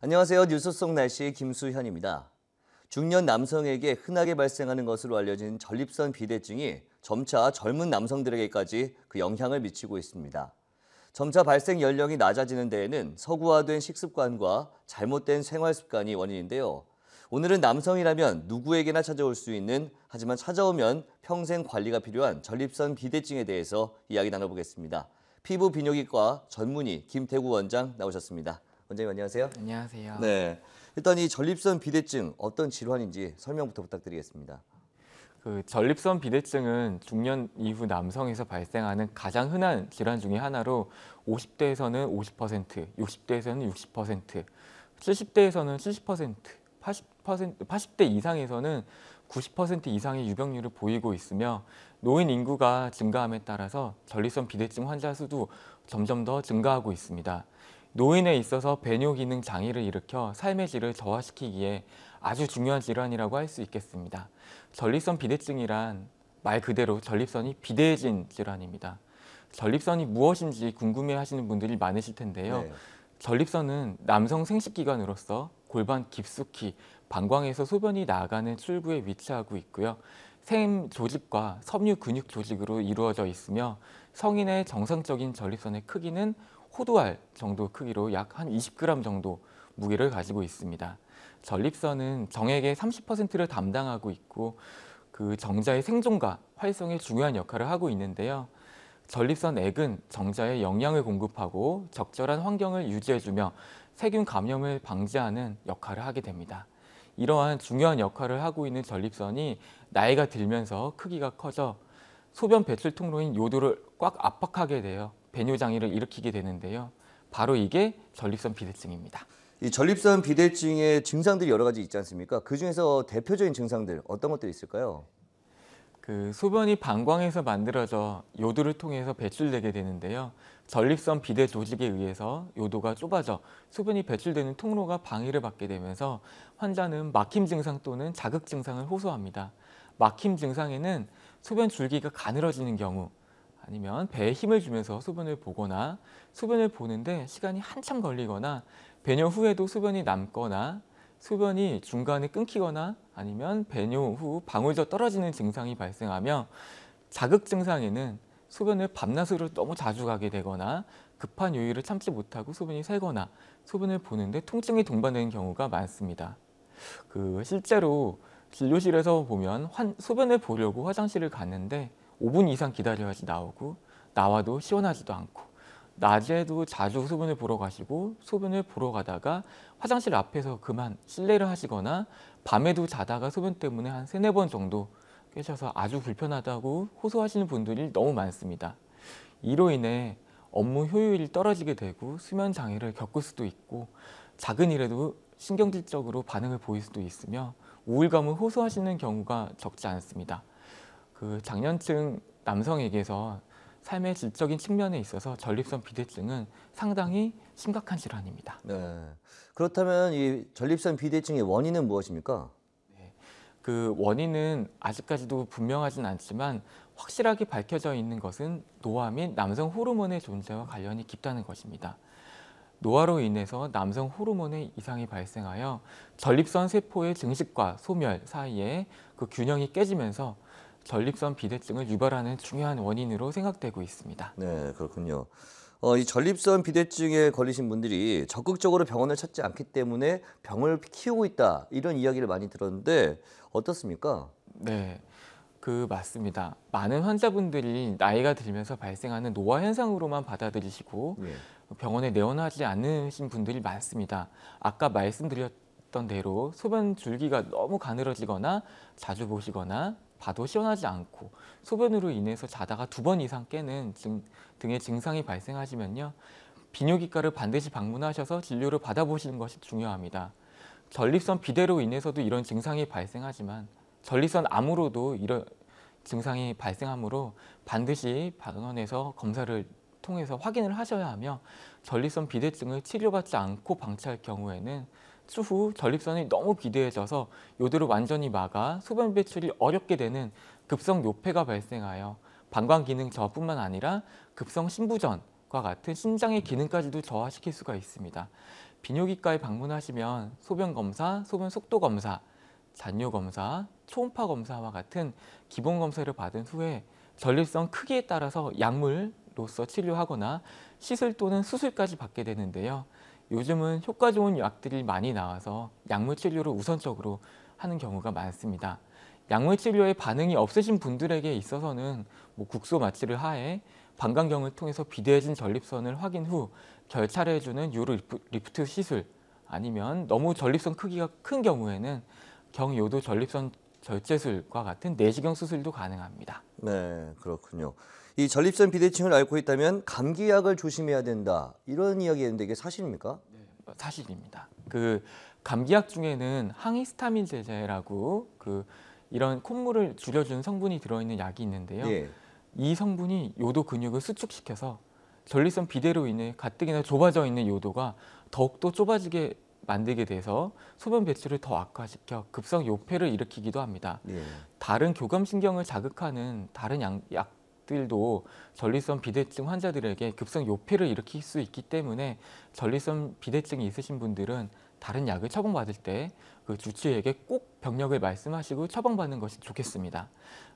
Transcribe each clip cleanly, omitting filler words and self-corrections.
안녕하세요. 뉴스 속 날씨 김수현입니다. 중년 남성에게 흔하게 발생하는 것으로 알려진 전립선 비대증이 점차 젊은 남성들에게까지 그 영향을 미치고 있습니다. 점차 발생 연령이 낮아지는 데에는 서구화된 식습관과 잘못된 생활 습관이 원인인데요. 오늘은 남성이라면 누구에게나 찾아올 수 있는, 하지만 찾아오면 평생 관리가 필요한 전립선 비대증에 대해서 이야기 나눠보겠습니다. 피부 비뇨기과 전문의 김태구 원장 나오셨습니다. 원장님 안녕하세요. 안녕하세요. 네, 일단 이 전립선 비대증 어떤 질환인지 설명부터 부탁드리겠습니다. 전립선 비대증은 중년 이후 남성에서 발생하는 가장 흔한 질환 중에 하나로 50대에서는 50%, 60대에서는 60%, 70대에서는 70%, 80대 이상에서는 90% 이상의 유병률을 보이고 있으며 노인 인구가 증가함에 따라서 전립선 비대증 환자 수도 점점 더 증가하고 있습니다. 노인에 있어서 배뇨 기능 장애를 일으켜 삶의 질을 저하시키기에 아주 중요한 질환이라고 할 수 있겠습니다. 전립선 비대증이란 말 그대로 전립선이 비대해진 질환입니다. 전립선이 무엇인지 궁금해하시는 분들이 많으실 텐데요. 네. 전립선은 남성 생식기관으로서 골반 깊숙이 방광에서 소변이 나가는 출구에 위치하고 있고요. 샘 조직과 섬유 근육 조직으로 이루어져 있으며 성인의 정상적인 전립선의 크기는 호두알 정도 크기로 약 한 20g 정도 무게를 가지고 있습니다. 전립선은 정액의 30%를 담당하고 있고 그 정자의 생존과 활성에 중요한 역할을 하고 있는데요. 전립선 액은 정자에 영양을 공급하고 적절한 환경을 유지해주며 세균 감염을 방지하는 역할을 하게 됩니다. 이러한 중요한 역할을 하고 있는 전립선이 나이가 들면서 크기가 커져 소변 배출 통로인 요도를 꽉 압박하게 되어 배뇨 장애를 일으키게 되는데요. 바로 이게 전립선 비대증입니다. 이 전립선 비대증의 증상들이 여러 가지 있지 않습니까? 그중에서 대표적인 증상들 어떤 것들이 있을까요? 소변이 방광에서 만들어져 요도를 통해서 배출되게 되는데요. 전립선 비대 조직에 의해서 요도가 좁아져 소변이 배출되는 통로가 방해를 받게 되면서 환자는 막힘 증상 또는 자극 증상을 호소합니다. 막힘 증상에는 소변 줄기가 가늘어지는 경우, 아니면 배에 힘을 주면서 소변을 보거나 소변을 보는데 시간이 한참 걸리거나 배뇨 후에도 소변이 남거나 소변이 중간에 끊기거나 아니면 배뇨 후 방울져 떨어지는 증상이 발생하며, 자극 증상에는 소변을 밤낮으로 너무 자주 가게 되거나 급한 요일을 참지 못하고 소변이 새거나 소변을 보는데 통증이 동반되는 경우가 많습니다. 실제로 진료실에서 보면 소변을 보려고 화장실을 갔는데 5분 이상 기다려야지 나오고 나와도 시원하지도 않고, 낮에도 자주 소변을 보러 가시고 소변을 보러 가다가 화장실 앞에서 그만 실례를 하시거나 밤에도 자다가 소변 때문에 한 3-4번 정도 깨셔서 아주 불편하다고 호소하시는 분들이 너무 많습니다. 이로 인해 업무 효율이 떨어지게 되고 수면 장애를 겪을 수도 있고 작은 일에도 신경질적으로 반응을 보일 수도 있으며 우울감을 호소하시는 경우가 적지 않습니다. 장년층 남성에게서 삶의 질적인 측면에 있어서 전립선 비대증은 상당히 심각한 질환입니다. 네. 그렇다면 이 전립선 비대증의 원인은 무엇입니까? 원인은 아직까지도 분명하진 않지만 확실하게 밝혀져 있는 것은 노화 및 남성 호르몬의 존재와 관련이 깊다는 것입니다. 노화로 인해서 남성 호르몬의 이상이 발생하여 전립선 세포의 증식과 소멸 사이에 균형이 깨지면서 전립선 비대증을 유발하는 중요한 원인으로 생각되고 있습니다. 네, 그렇군요. 이 전립선 비대증에 걸리신 분들이 적극적으로 병원을 찾지 않기 때문에 병을 키우고 있다, 이런 이야기를 많이 들었는데 어떻습니까? 네, 맞습니다. 많은 환자분들이 나이가 들면서 발생하는 노화 현상으로만 받아들이시고 예. 병원에 내원하지 않으신 분들이 많습니다. 아까 말씀드렸던 대로 소변 줄기가 너무 가늘어지거나 자주 보시거나 봐도 시원하지 않고 소변으로 인해서 자다가 2번 이상 깨는 등의 증상이 발생하시면요, 비뇨기과를 반드시 방문하셔서 진료를 받아보시는 것이 중요합니다. 전립선 비대로 인해서도 이런 증상이 발생하지만 전립선 암으로도 이런 증상이 발생하므로 반드시 병원에서 검사를 통해서 확인을 하셔야 하며, 전립선 비대증을 치료받지 않고 방치할 경우에는 추후 전립선이 너무 비대해져서 요도를 완전히 막아 소변 배출이 어렵게 되는 급성 요폐가 발생하여 방광 기능 저하뿐만 아니라 급성 신부전과 같은 신장의 기능까지도 저하시킬 수가 있습니다. 비뇨기과에 방문하시면 소변 검사, 소변 속도 검사, 잔뇨 검사, 초음파 검사와 같은 기본 검사를 받은 후에 전립선 크기에 따라서 약물로서 치료하거나 시술 또는 수술까지 받게 되는데요. 요즘은 효과 좋은 약들이 많이 나와서 약물 치료를 우선적으로 하는 경우가 많습니다. 약물 치료에 반응이 없으신 분들에게 있어서는 국소 마취를 하에 방광경을 통해서 비대해진 전립선을 확인 후 결찰해주는 유로 리프트 시술, 아니면 너무 전립선 크기가 큰 경우에는 경요도 전립선 절제술과 같은 내시경 수술도 가능합니다. 네, 그렇군요. 이 전립선 비대증을 앓고 있다면 감기약을 조심해야 된다. 이런 이야기였는데 이게 사실입니까? 사실입니다. 감기약 중에는 항히스타민 제제라고 이런 콧물을 줄여주는 성분이 들어있는 약이 있는데요. 예. 이 성분이 요도 근육을 수축시켜서 전립선 비대로 인해 가뜩이나 좁아져 있는 요도가 더욱더 좁아지게 만들게 돼서 소변 배출을 더 악화시켜 급성 요폐를 일으키기도 합니다. 예. 다른 교감신경을 자극하는 다른 약들도 전립선 비대증 환자들에게 급성 요폐를 일으킬 수 있기 때문에 전립선 비대증이 있으신 분들은 다른 약을 처방받을 때 주치의에게 꼭 병력을 말씀하시고 처방받는 것이 좋겠습니다.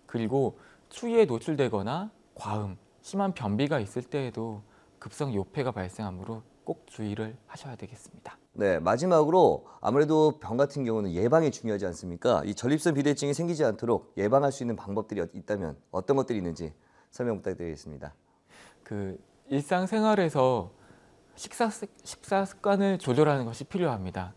그리고 추위에 노출되거나 과음, 심한 변비가 있을 때에도 급성 요폐가 발생하므로 꼭 주의를 하셔야 되겠습니다. 네, 마지막으로 아무래도 병 같은 경우는 예방이 중요하지 않습니까? 이 전립선 비대증이 생기지 않도록 예방할 수 있는 방법들이 있다면 어떤 것들이 있는지 설명 부탁드리겠습니다. 일상생활에서 식사 습관을 조절하는 것이 필요합니다.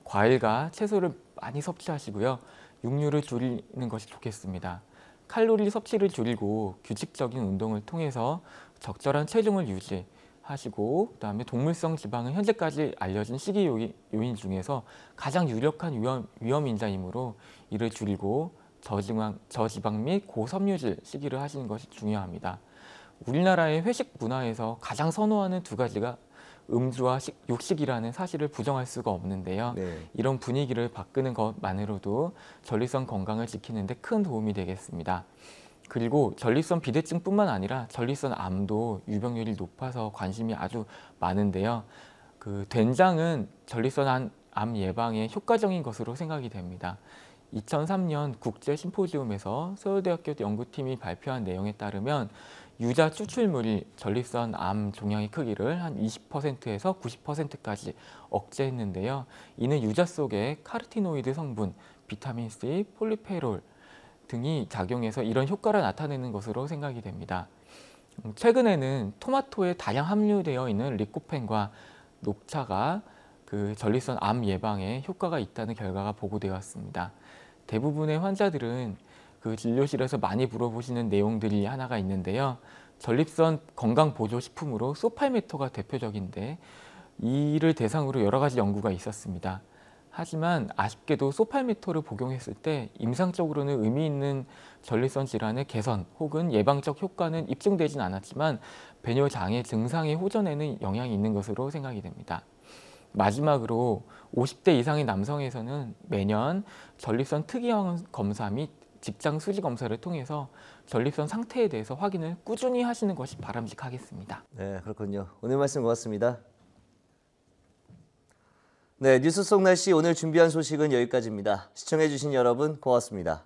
과일과 채소를 많이 섭취하시고요. 육류를 줄이는 것이 좋겠습니다. 칼로리 섭취를 줄이고 규칙적인 운동을 통해서 적절한 체중을 유지하시고, 그다음에 동물성 지방은 현재까지 알려진 식이 요인 중에서 가장 유력한 위험인자이므로 이를 줄이고 저지방 및 고섬유질 식이를 하시는 것이 중요합니다. 우리나라의 회식 문화에서 가장 선호하는 두 가지가 음주와 육식이라는 사실을 부정할 수가 없는데요. 네. 이런 분위기를 바꾸는 것만으로도 전립선 건강을 지키는 데 큰 도움이 되겠습니다. 그리고 전립선 비대증뿐만 아니라 전립선 암도 유병률이 높아서 관심이 아주 많은데요. 된장은 전립선 암 예방에 효과적인 것으로 생각이 됩니다. 2003년 국제 심포지움에서 서울대학교 연구팀이 발표한 내용에 따르면 유자 추출물이 전립선 암 종양의 크기를 한 20%에서 90%까지 억제했는데요. 이는 유자 속에 카르티노이드 성분, 비타민 C, 폴리페놀 등이 작용해서 이런 효과를 나타내는 것으로 생각이 됩니다. 최근에는 토마토에 다량 함유되어 있는 리코펜과 녹차가 전립선 암 예방에 효과가 있다는 결과가 보고되었습니다. 대부분의 환자들은 진료실에서 많이 물어보시는 내용들이 하나가 있는데요. 전립선 건강보조식품으로 소팔메토가 대표적인데 이를 대상으로 여러 가지 연구가 있었습니다. 하지만 아쉽게도 소팔메토를 복용했을 때 임상적으로는 의미 있는 전립선 질환의 개선 혹은 예방적 효과는 입증되진 않았지만 배뇨장애 증상의 호전에는 영향이 있는 것으로 생각이 됩니다. 마지막으로 50대 이상의 남성에서는 매년 전립선 특이형 검사 및 직장 수지 검사를 통해서 전립선 상태에 대해서 확인을 꾸준히 하시는 것이 바람직하겠습니다. 네, 그렇군요. 오늘 말씀 고맙습니다. 네, 뉴스 속 날씨 오늘 준비한 소식은 여기까지입니다. 시청해주신 여러분 고맙습니다.